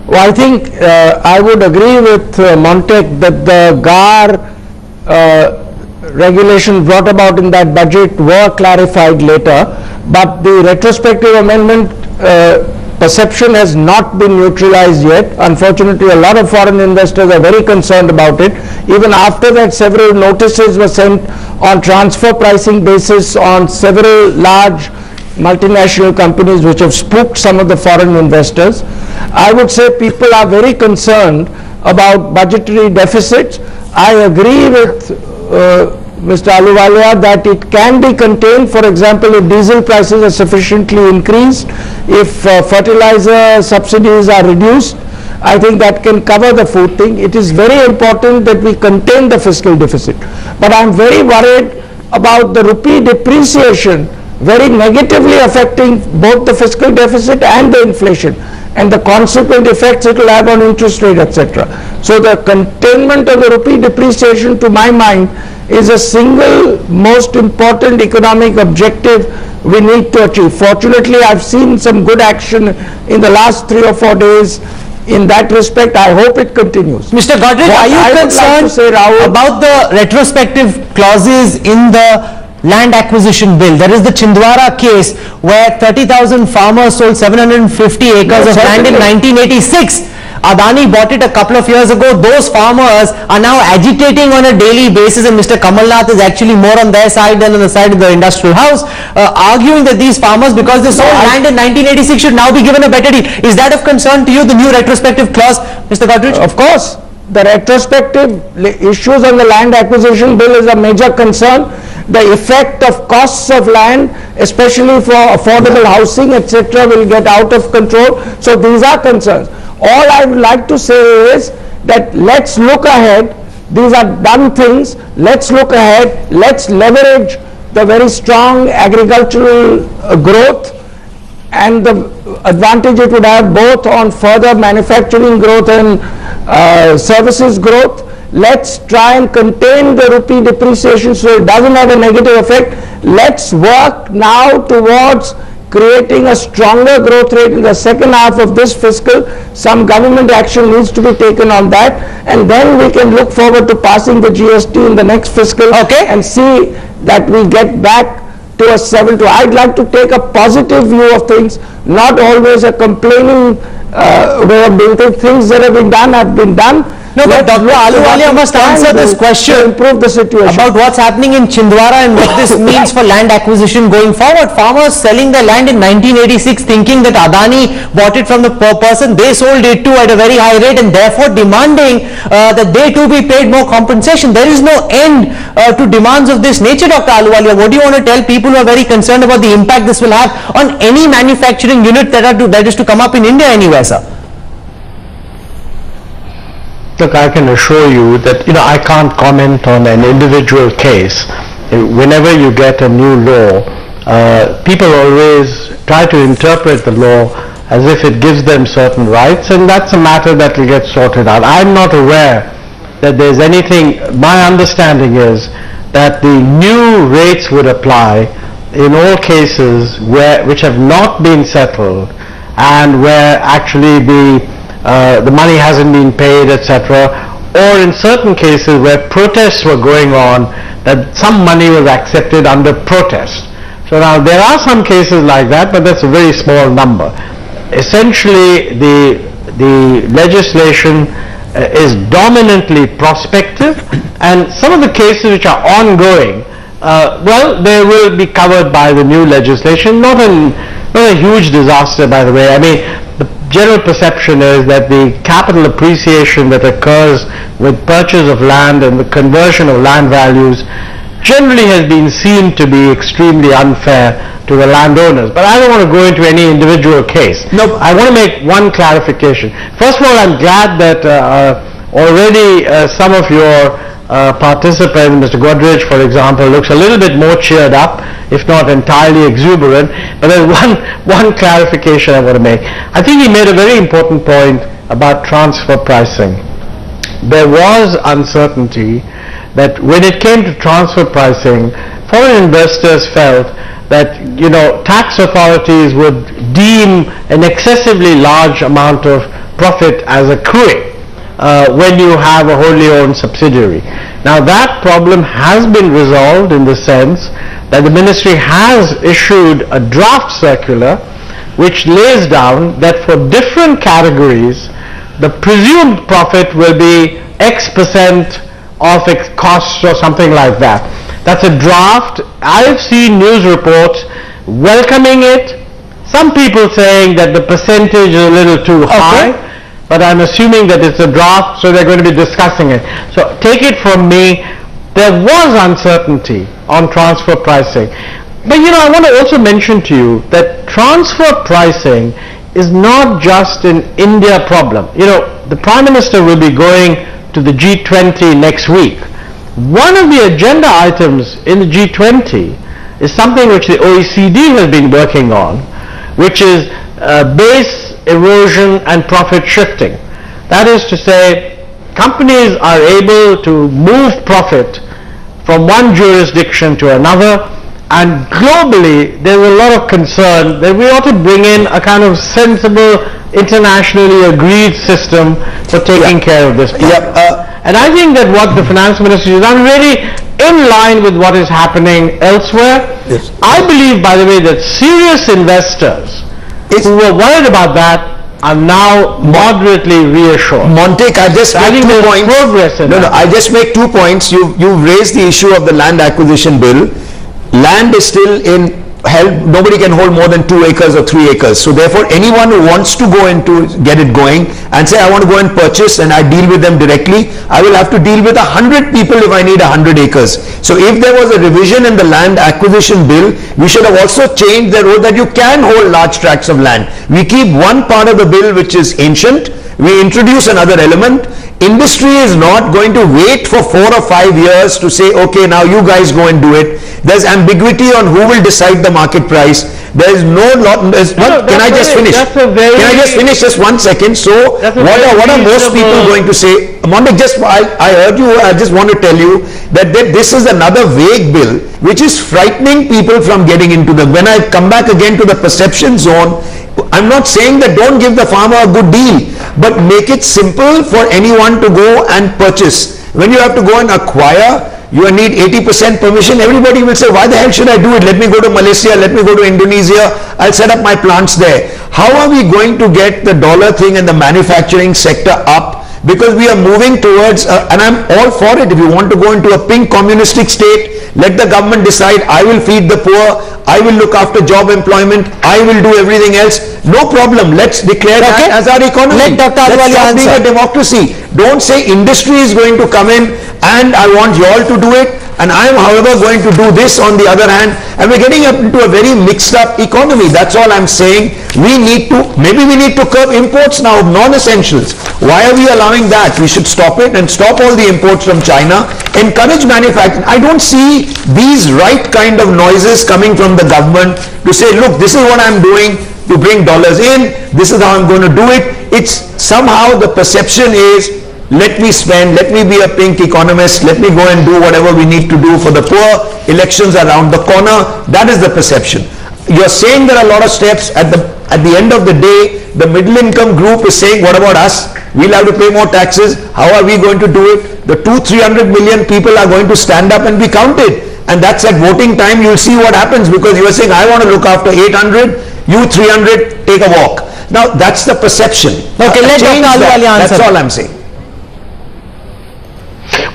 Well, I think I would agree with Montek that the GAR regulations brought about in that budget were clarified later, but the retrospective amendment perception has not been neutralized yet. Unfortunately, a lot of foreign investors are very concerned about it. Even after that, several notices were sent on transfer pricing basis on several large multinational companies which have spooked some of the foreign investors. I would say people are very concerned about budgetary deficits. I agree with Mr. Ahluwalia that it can be contained. For example, if diesel prices are sufficiently increased, if fertilizer subsidies are reduced, I think that can cover the food thing. It is very important that we contain the fiscal deficit. But I'm very worried about the rupee depreciation very negatively affecting both the fiscal deficit and the inflation, and the consequent effects it will have on interest rate, etc. So the containment of the rupee depreciation, to my mind, is a single most important economic objective we need to achieve. Fortunately, I've seen some good action in the last 3 or 4 days in that respect. I hope it continues. Mr. Godrej, are you concerned about the retrospective clauses in the land acquisition bill? There is the Chhindwara case where 30,000 farmers sold 750 acres of land in 1986. Adani bought it a couple of years ago. Those farmers are now agitating on a daily basis, and Mr. Kamal Nath is actually more on their side than on the side of the industrial house, arguing that these farmers, because they sold land in 1986, should now be given a better deal. Is that of concern to you, the new retrospective clause, Mr. Godrej? Of course. The retrospective issues on the land acquisition bill is a major concern. The effect of costs of land, especially for affordable housing, etc., will get out of control. So these are concerns. All I would like to say is that let's look ahead. These are done things. Let's look ahead. Let's leverage the very strong agricultural growth and the advantage it would have both on further manufacturing growth and services growth. Let's try and contain the rupee depreciation so it doesn't have a negative effect. Let's work now towards creating a stronger growth rate in the second half of this fiscal. Some government action needs to be taken on that, and then we can look forward to passing the GST in the next fiscal, and see that we get back to a 7 to. I'd like to take a positive view of things, not always a complaining way of doing things. Things that have been done have been done. No, but Dr. Ahluwalia must answer this question to improve the situation about what's happening in Chhindwara and what this means for land acquisition going forward. Farmers selling their land in 1986 thinking that Adani bought it from the person they sold it to at a very high rate, and therefore demanding that they too be paid more compensation. There is no end to demands of this nature, Dr. Ahluwalia. What do you want to tell people who are very concerned about the impact this will have on any manufacturing unit that is to come up in India anywhere, sir? Look, I can assure you that, I can't comment on an individual case. Whenever you get a new law, people always try to interpret the law as if it gives them certain rights, and that's a matter that will get sorted out. I'm not aware that there's anything. My understanding is that the new rates would apply in all cases which have not been settled and where actually the money hasn't been paid, etc., or in certain cases where protests were going on, that some money was accepted under protest. So now there are some cases like that, but that's a very small number. Essentially, the legislation is dominantly prospective, and some of the cases which are ongoing, they will be covered by the new legislation. Not a huge disaster, by the way. I mean, the general perception is that the capital appreciation that occurs with purchase of land and the conversion of land values generally has been seen to be extremely unfair to the landowners. But I don't want to go into any individual case. No, I want to make one clarification. First of all, I'm glad that already some of your participants, Mr. Godrej, for example, looks a little bit more cheered up, if not entirely exuberant. But there's one clarification I want to make. I think he made a very important point about transfer pricing. There was uncertainty that when it came to transfer pricing, foreign investors felt that, tax authorities would deem an excessively large amount of profit as accruing when you have a wholly owned subsidiary. Now that problem has been resolved in the sense that the ministry has issued a draft circular which lays down that for different categories the presumed profit will be X% of its costs or something like that. That's a draft. I've seen news reports welcoming it. Some people saying that the percentage is a little too high, but I'm assuming that it's a draft, so they're going to be discussing it. So take it from me, there was uncertainty on transfer pricing. But I want to also mention to you that transfer pricing is not just an India problem. The Prime Minister will be going to the G20 next week. One of the agenda items in the G20 is something which the OECD has been working on, which is base erosion and profit shifting. That is to say, companies are able to move profit from one jurisdiction to another, and globally there's a lot of concern that we ought to bring in a kind of sensible, internationally agreed system for taking care of this problem. And I think that what the finance ministry has done really in line with what is happening elsewhere. Yes. I believe, by the way, that serious investors who were worried about that are now moderately reassured. Montek, I just make 2 points. Progress in that. I just make 2 points. You've raised the issue of the land acquisition bill. Land is still nobody can hold more than 2 acres or 3 acres. So therefore, anyone who wants to go into get it going and say, I want to go and purchase and I deal with them directly, I will have to deal with 100 people if I need 100 acres. So if there was a revision in the land acquisition bill, we should have also changed the rule that you can hold large tracts of land. We keep one part of the bill which is ancient. We introduce another element. Industry is not going to wait for 4 or 5 years to say, okay, now you guys go and do it. There's ambiguity on who will decide the market price. There is no lot. Can I just finish? Can I just finish just 1 second? So what are most people going to say? Montek, I heard you. I just want to tell you that this is another vague bill which is frightening people from getting into them. When I come back again to the perception zone, I'm not saying that don't give the farmer a good deal, but make it simple for anyone to go and purchase. When you have to go and acquire, you need 80% permission. Everybody will say, why the hell should I do it? Let me go to Malaysia, let me go to Indonesia, I'll set up my plants there. How are we going to get the dollar thing and the manufacturing sector up? Because we are moving towards, and I'm all for it, if you want to go into a pink communistic state, let the government decide, I will feed the poor, I will look after job employment, I will do everything else. No problem, let's declare that as our economy. Let Dr. Let's stop being a democracy. Don't say industry is going to come in and I want you all to do it, and I am however going to do this on the other hand, and we're getting up into a very mixed up economy. That's all I'm saying. Maybe we need to curb imports now of non-essentials. Why are we allowing that? We should stop it and stop all the imports from China, encourage manufacturing. I don't see these right kind of noises coming from the government to say, look, this is what I'm doing to bring dollars in, this is how I'm going to do it. It's somehow the perception is, let me spend, let me be a pink economist, let me go and do whatever we need to do for the poor. Elections are around the corner. That is the perception. You're saying there are a lot of steps. At the end of the day, the middle income group is saying, what about us? We'll have to pay more taxes. How are we going to do it? The 200-300 million people are going to stand up and be counted. And that's at voting time. You'll see what happens, because you are saying, I want to look after 800, you 300, take a walk. Now that's the perception. Okay, let Dr. Ahluwalia answer. That's all I'm saying.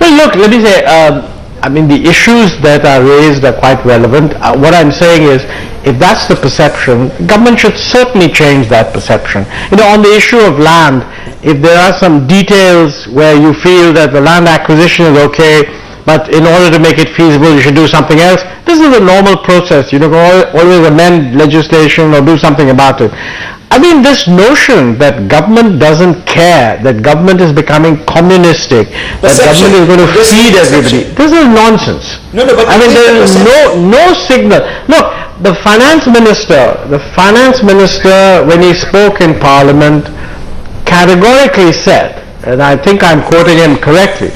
Well, look, let me say, the issues that are raised are quite relevant. What I'm saying is, if that's the perception, government should certainly change that perception. On the issue of land, if there are some details where you feel that the land acquisition is okay, but in order to make it feasible, you should do something else, this is a normal process. You don't always amend legislation or do something about it. This notion that government doesn't care, that government is becoming communistic, that government is going to feed everybody, this is nonsense. There is no signal. Look, the finance minister, when he spoke in Parliament, categorically said, and I think I'm quoting him correctly,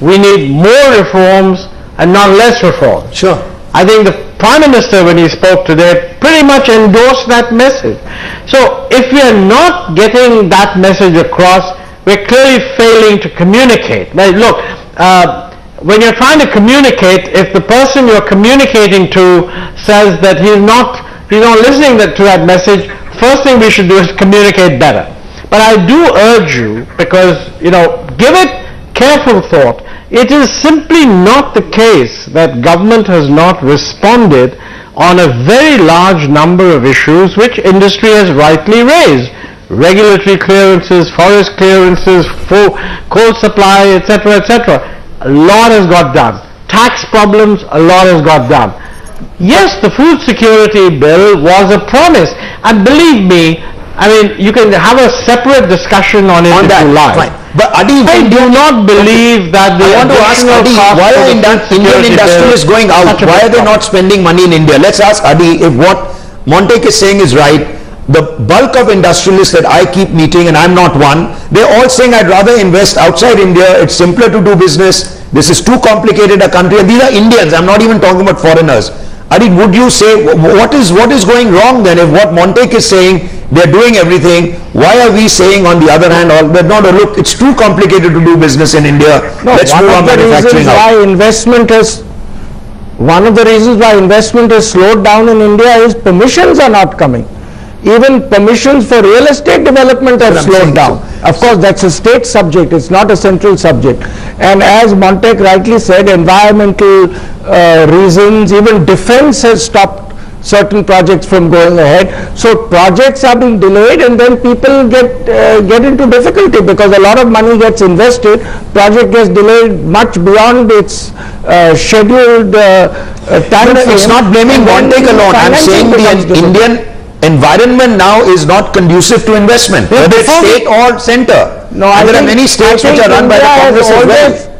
we need more reforms and not less reforms. Sure. I think the Prime Minister, when he spoke today, pretty much endorsed that message. So if we are not getting that message across, we're clearly failing to communicate. Now, look, when you're trying to communicate, if the person you're communicating to says that he's not listening to that message, first thing we should do is communicate better. But I do urge you, because, give it careful thought. It is simply not the case that government has not responded on a very large number of issues which industry has rightly raised. Regulatory clearances, forest clearances, coal supply, etc., etc. A lot has got done. Tax problems, a lot has got done. Yes, the food security bill was a promise, and believe me, you can have a separate discussion on it if you like. Fine. But Adi, I do not believe that the I want to ask Adi, why are Indian industrialists going out? Why are they not spending money in India? Let's ask Adi if what Montek is saying is right. The bulk of industrialists that I keep meeting, and I'm not one, they're all saying I'd rather invest outside India, it's simpler to do business, this is too complicated a country, and these are Indians, I'm not even talking about foreigners. Adi, would you say, what is going wrong then? If what Montek is saying, they're doing everything, why are we saying on the other hand, look, it's too complicated to do business in India, let's move on manufacturing out. One of the reasons why investment has slowed down in India is permissions are not coming. Even permissions for real estate development have slowed down. Of course, that's a state subject, it's not a central subject. And as Montek rightly said, environmental reasons, even defense has stopped certain projects from going ahead. So projects are being delayed, and then people get into difficulty because a lot of money gets invested, project gets delayed much beyond its scheduled time frame. It's not blaming Montek alone, I'm saying the Indian environment now is not conducive to investment, whether it's state or center. No, and there are many states which are run by the Congress as well.